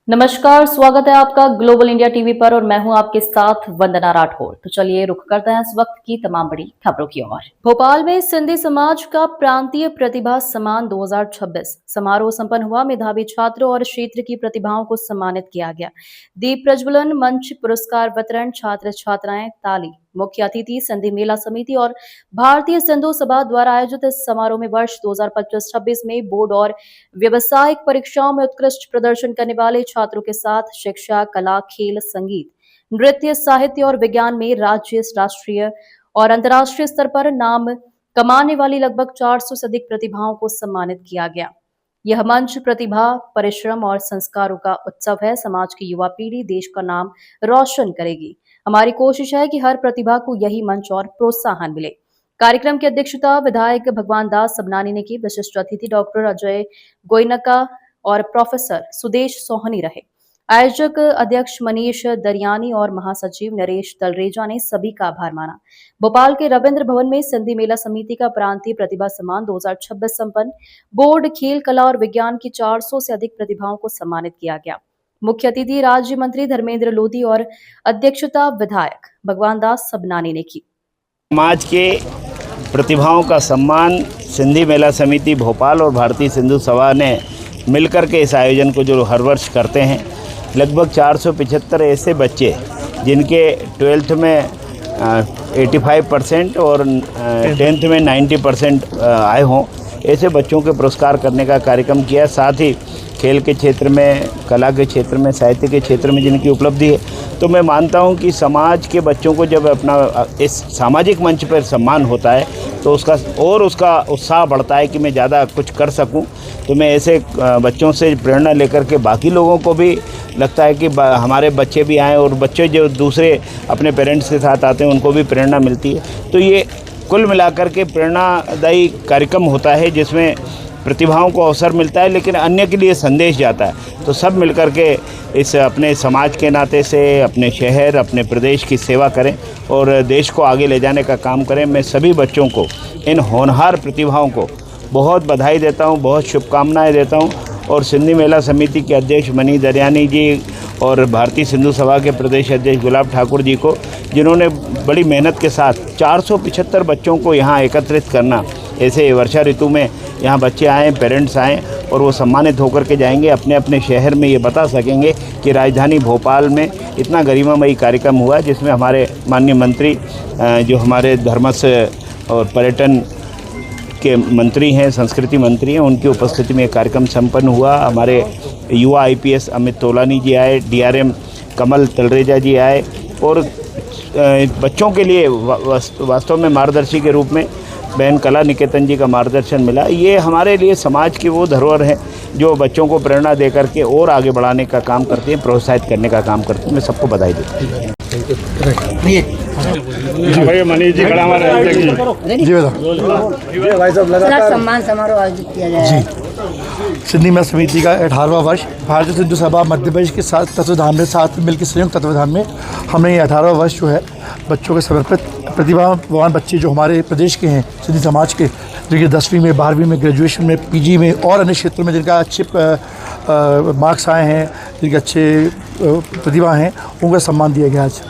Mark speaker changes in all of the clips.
Speaker 1: नमस्कार, स्वागत है आपका ग्लोबल इंडिया टीवी पर और मैं हूं आपके साथ वंदना राठौर। तो चलिए रुख करते हैं इस वक्त की तमाम बड़ी खबरों की ओर। भोपाल में सिंधी समाज का प्रांतीय प्रतिभा सम्मान 2026 समारोह संपन्न हुआ। मेधावी छात्रों और क्षेत्र की प्रतिभाओं को सम्मानित किया गया। दीप प्रज्वलन, मंच पुरस्कार वितरण, छात्र छात्राएं ताली। मुख्य अतिथि सिंधी मेला समिति और भारतीय सिंधु सभा द्वारा आयोजित इस समारोह में वर्ष 2025-26 में बोर्ड और व्यावसायिक परीक्षाओं में उत्कृष्ट प्रदर्शन करने वाले छात्रों के साथ शिक्षा, कला, खेल, संगीत, नृत्य, साहित्य और विज्ञान में राज्य, राष्ट्रीय और अंतर्राष्ट्रीय स्तर पर नाम कमाने वाली लगभग 400 से अधिक प्रतिभाओं को सम्मानित किया गया। यह मंच प्रतिभा, परिश्रम और संस्कारों का उत्सव है। समाज की युवा पीढ़ी देश का नाम रोशन करेगी। हमारी कोशिश है कि हर प्रतिभा को यही मंच और प्रोत्साहन मिले। कार्यक्रम की अध्यक्षता विधायक भगवान दास सबनानी ने की। विशिष्ट अतिथि डॉक्टर अजय गोयनका और प्रोफेसर सुदेश सोहनी रहे। आयोजक अध्यक्ष मनीष दरियानी और महासचिव नरेश तलरेजा ने सभी का आभार माना। भोपाल के रविंद्र भवन में सिंधी मेला समिति का प्रांतीय प्रतिभा सम्मान 2026 संपन्न। बोर्ड, खेल, कला और विज्ञान की 400 से अधिक प्रतिभाओं को सम्मानित किया गया। मुख्य अतिथि राज्य मंत्री धर्मेंद्र लोधी और अध्यक्षता विधायक भगवान दास सबनानी ने की।
Speaker 2: समाज के प्रतिभाओं का सम्मान सिंधी मेला समिति भोपाल और भारतीय सिंधु सभा ने मिलकर के इस आयोजन को जो हर वर्ष करते हैं, लगभग 475 ऐसे बच्चे जिनके 12th में 85% और 10th में 90% आए हों, ऐसे बच्चों के पुरस्कार करने का कार्यक्रम किया। साथ ही खेल के क्षेत्र में, कला के क्षेत्र में, साहित्य के क्षेत्र में जिनकी उपलब्धि है, तो मैं मानता हूं कि समाज के बच्चों को जब अपना इस सामाजिक मंच पर सम्मान होता है तो उसका उत्साह बढ़ता है कि मैं ज़्यादा कुछ कर सकूं। तो मैं ऐसे बच्चों से प्रेरणा लेकर के बाकी लोगों को भी लगता है कि हमारे बच्चे भी आएँ, और बच्चे जो दूसरे अपने पेरेंट्स के साथ आते हैं उनको भी प्रेरणा मिलती है। तो ये कुल मिलाकर के प्रेरणादायी कार्यक्रम होता है जिसमें प्रतिभाओं को अवसर मिलता है, लेकिन अन्य के लिए संदेश जाता है। तो सब मिलकर के इस अपने समाज के नाते से अपने शहर, अपने प्रदेश की सेवा करें और देश को आगे ले जाने का काम करें। मैं सभी बच्चों को, इन होनहार प्रतिभाओं को बहुत बधाई देता हूं, बहुत शुभकामनाएं देता हूं। और सिंधी मेला समिति के अध्यक्ष मनीष दरियानी जी और भारतीय सिंधु सभा के प्रदेश अध्यक्ष गुलाब ठाकुर जी को, जिन्होंने बड़ी मेहनत के साथ 475 बच्चों को यहाँ एकत्रित करना, ऐसे वर्षा ऋतु में यहाँ बच्चे आएँ, पेरेंट्स आएँ और वो सम्मानित होकर के जाएंगे, अपने अपने शहर में ये बता सकेंगे कि राजधानी भोपाल में इतना गरिमामयी कार्यक्रम हुआ, जिसमें हमारे माननीय मंत्री जो हमारे धर्मस्व और पर्यटन के मंत्री हैं, संस्कृति मंत्री हैं, उनकी उपस्थिति में कार्यक्रम संपन्न हुआ। हमारे युवा IPS अमित तोलानी जी आए, DRM कमल तलरेजा जी आए और बच्चों के लिए वास्तव में मार्गदर्शी के रूप में बहन कला निकेतन जी का मार्गदर्शन मिला। ये हमारे लिए समाज की वो धरोहर है जो बच्चों को प्रेरणा दे करके और आगे बढ़ाने का काम करते हैं, प्रोत्साहित करने का काम करते हैं। मैं सबको बधाई देता हूँ।
Speaker 3: मनीष जी खड़ा हमारे जी भाई साहब, लगातार
Speaker 4: सम्मान समारोह आयोजित किया जाए।
Speaker 3: सिंधी मेला समिति का 18वां वर्ष भारतीय सिंधु सभा मध्य प्रदेश के तत्वाधान में, साथ मिलकर संयुक्त तत्वाधान में हमने ये 18वां वर्ष जो है बच्चों के समर्पित प्रतिभावान बच्चे जो हमारे प्रदेश के हैं, सिंधी समाज के, जिनके 10वीं में, 12वीं में, ग्रेजुएशन में, PG में और अन्य क्षेत्रों में जिनका अच्छे मार्क्स आए हैं, जिनके अच्छे प्रतिभा हैं, उनका सम्मान दिया गया आज।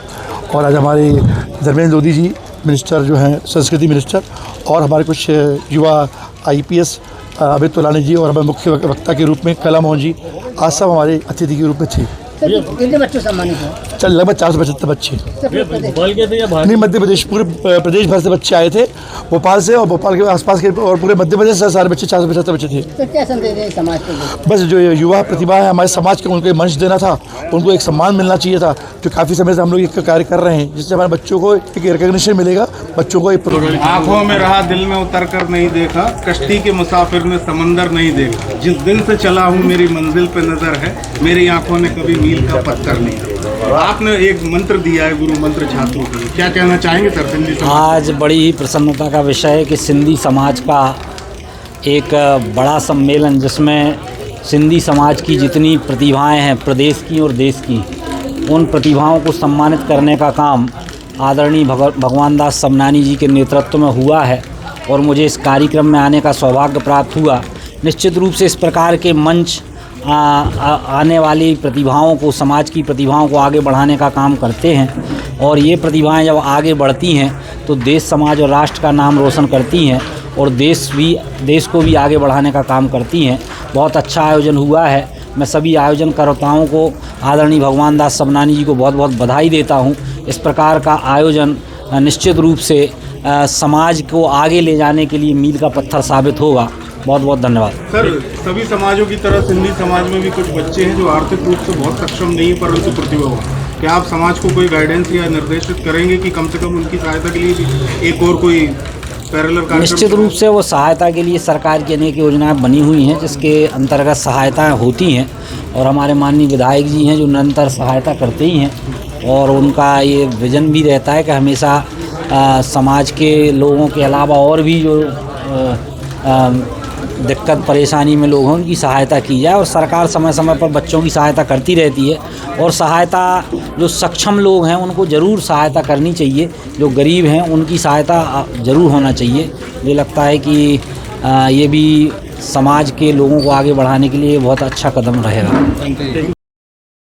Speaker 3: और आज हमारे धर्मेंद्र लोधी जी मिनिस्टर जो हैं, संस्कृति मिनिस्टर, और हमारे कुछ युवा IPS अमित तोलानी जी और हमारे मुख्य वक्ता के रूप में कला मोहन जी, आज सब हमारे अतिथि के रूप में थे।
Speaker 4: कितने बच्चे सम्मानित हैं?
Speaker 3: चल लगभग 475 बच्चे नहीं, मध्य प्रदेश, पूरे प्रदेश भर से बच्चे आए थे, भोपाल से और भोपाल के आसपास के और पूरे मध्य प्रदेश से सारे बच्चे, 475 बच्चे थे।
Speaker 4: तो क्या संदेश है समाज को?
Speaker 3: बस जो युवा प्रतिभा है हमारे समाज के, उनको एक मंच देना था, उनको एक सम्मान मिलना चाहिए था, जो काफ़ी समय से हम लोग एक कार्य कर रहे हैं, जिससे हमारे बच्चों को एक रिकग्निशन मिलेगा। बच्चों को
Speaker 5: आँखों में रहा, दिल में उतर कर नहीं देखा, कश्ती के मुसाफिर ने समंदर नहीं देखा, जिस दिन से चला हूँ मेरी मंजिल पे नजर है, मेरी आंखों ने कभी मील का पत्थर नहीं। आपने एक मंत्र दिया है, गुरु मंत्र छात्रों को, क्या कहना चाहेंगे सर? सिंधी समाज
Speaker 6: आज बड़ी ही प्रसन्नता का विषय है कि सिंधी समाज का एक बड़ा सम्मेलन, जिसमें सिंधी समाज की जितनी प्रतिभाएं हैं प्रदेश की और देश की, उन प्रतिभाओं को सम्मानित करने का काम आदरणीय भगवान दास सबनानी जी के नेतृत्व में हुआ है और मुझे इस कार्यक्रम में आने का सौभाग्य प्राप्त हुआ। निश्चित रूप से इस प्रकार के मंच आने वाली प्रतिभाओं को, समाज की प्रतिभाओं को आगे बढ़ाने का काम करते हैं। और ये प्रतिभाएं जब आगे बढ़ती हैं तो देश, समाज और राष्ट्र का नाम रोशन करती हैं और देश को भी आगे बढ़ाने का काम करती हैं। बहुत अच्छा आयोजन हुआ है। मैं सभी आयोजनकर्ताओं को, आदरणीय भगवान दास सबनानी जी को बहुत बहुत बधाई देता हूँ। इस प्रकार का आयोजन निश्चित रूप से समाज को आगे ले जाने के लिए मील का पत्थर साबित होगा। बहुत बहुत धन्यवाद।
Speaker 5: सर, सभी समाजों की तरह सिंधी समाज में भी कुछ बच्चे हैं जो आर्थिक रूप से बहुत सक्षम नहीं है परंतु प्रतिभावान। क्या आप समाज को कोई गाइडेंस या निर्देशित करेंगे कि कम से कम उनकी सहायता के लिए भी एक और कोई पैरेलल कार्यक्रम?
Speaker 6: निश्चित रूप से वो सहायता के लिए सरकार की अनेक योजनाएं बनी हुई हैं जिसके अंतर्गत सहायताएं होती हैं और हमारे माननीय विधायक जी हैं जो निरंतर सहायता करते ही हैं और उनका ये विजन भी रहता है कि हमेशा समाज के लोगों के अलावा और भी जो दिक्कत परेशानी में लोग हैं उनकी सहायता की जाए। और सरकार समय समय पर बच्चों की सहायता करती रहती है और सहायता जो सक्षम लोग हैं उनको ज़रूर सहायता करनी चाहिए। जो गरीब हैं उनकी सहायता ज़रूर होना चाहिए। मुझे लगता है कि ये भी समाज के लोगों को आगे बढ़ाने के लिए बहुत अच्छा कदम रहेगा।